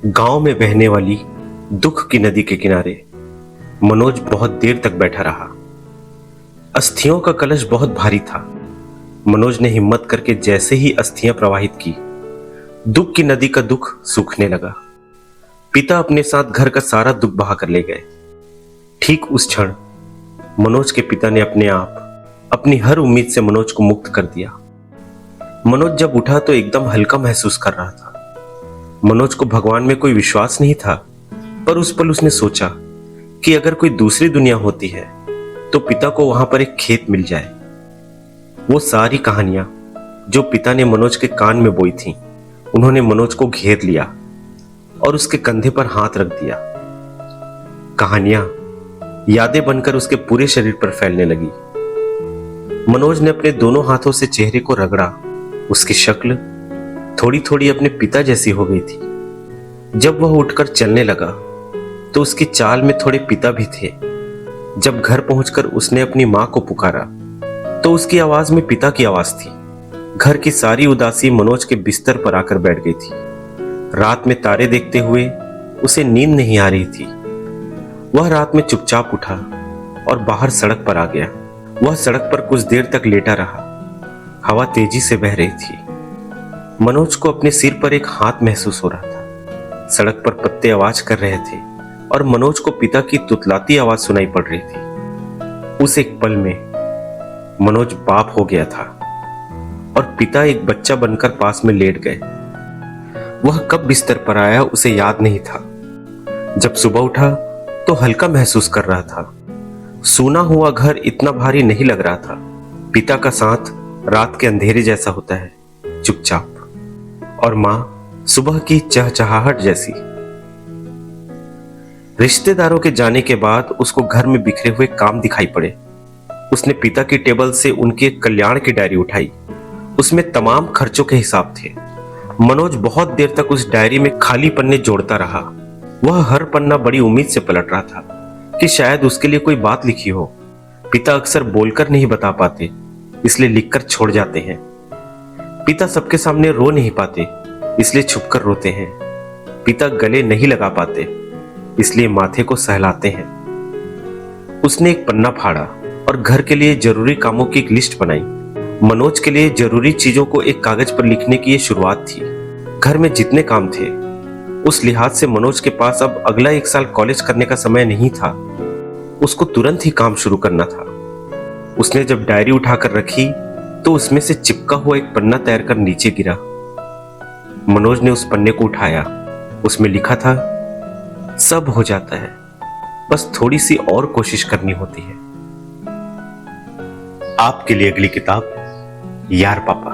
गांव में बहने वाली दुख की नदी के किनारे मनोज बहुत देर तक बैठा रहा। अस्थियों का कलश बहुत भारी था। मनोज ने हिम्मत करके जैसे ही अस्थियां प्रवाहित की, दुख की नदी का दुख सूखने लगा। पिता अपने साथ घर का सारा दुख बहा कर ले गए। ठीक उस क्षण मनोज के पिता ने अपने आप अपनी हर उम्मीद से मनोज को मुक्त कर दिया। मनोज जब उठा तो एकदम हल्का महसूस कर रहा था। मनोज को भगवान में कोई विश्वास नहीं था, पर उस पल उसने सोचा कि अगर कोई दूसरी दुनिया होती है तो पिता को वहां पर एक खेत मिल जाए। वो सारी कहानियां जो पिता ने मनोज के कान में बोई थी, उन्होंने मनोज को घेर लिया और उसके कंधे पर हाथ रख दिया। कहानियां यादें बनकर उसके पूरे शरीर पर फैलने लगी। मनोज ने अपने दोनों हाथों से चेहरे को रगड़ा। उसकी शक्ल थोड़ी थोड़ी अपने पिता जैसी हो गई थी। जब वह उठकर चलने लगा तो उसकी चाल में थोड़े पिता भी थे। जब घर पहुंचकर उसने अपनी मां को पुकारा तो उसकी आवाज में पिता की आवाज थी। घर की सारी उदासी मनोज के बिस्तर पर आकर बैठ गई थी। रात में तारे देखते हुए उसे नींद नहीं आ रही थी। वह रात में चुपचाप उठा और बाहर सड़क पर आ गया। वह सड़क पर कुछ देर तक लेटा रहा। हवा तेजी से बह रही थी। मनोज को अपने सिर पर एक हाथ महसूस हो रहा था। सड़क पर पत्ते आवाज कर रहे थे और मनोज को पिता की तुतलाती आवाज सुनाई पड़ रही थी। उस एक पल में मनोज बाप हो गया था और पिता एक बच्चा बनकर पास में लेट गए। वह कब बिस्तर पर आया उसे याद नहीं था। जब सुबह उठा तो हल्का महसूस कर रहा था। सूना हुआ घर इतना भारी नहीं लग रहा था। पिता का साथ रात के अंधेरे जैसा होता है, चुपचाप, और मां सुबह की चहचहाहट जैसी। रिश्तेदारों के जाने के बाद उसको घर में बिखरे हुए काम दिखाई पड़े। उसने पिता की टेबल से उनके कल्याण की डायरी उठाई। उसमें तमाम खर्चों के हिसाब थे। मनोज बहुत देर तक उस डायरी में खाली पन्ने जोड़ता रहा। वह हर पन्ना बड़ी उम्मीद से पलट रहा था कि शायद उसके लिए कोई बात लिखी हो। पिता अक्सर बोलकर नहीं बता पाते, इसलिए लिखकर छोड़ जाते हैं। पिता सबके सामने रो नहीं पाते, इसलिए छुपकर रोते हैं। पिता गले नहीं लगा पाते, इसलिए माथे को सहलाते हैं। उसने एक पन्ना फाड़ा और घर के लिए जरूरी कामों की एक लिस्ट बनाई। मनोज के लिए जरूरी चीजों को एक कागज पर लिखने की यह शुरुआत थी। घर में जितने काम थे, उस लिहाज से मनोज के पास अब अगला 1 साल कॉलेज करने का समय नहीं था। उसको तुरंत ही काम शुरू करना था। उसने जब डायरी उठाकर रखी तो उसमें से चिपका हुआ एक पन्ना तैरकर नीचे गिरा। मनोज ने उस पन्ने को उठाया। उसमें लिखा था, सब हो जाता है, बस थोड़ी सी और कोशिश करनी होती है। आपके लिए अगली किताब, यार पापा।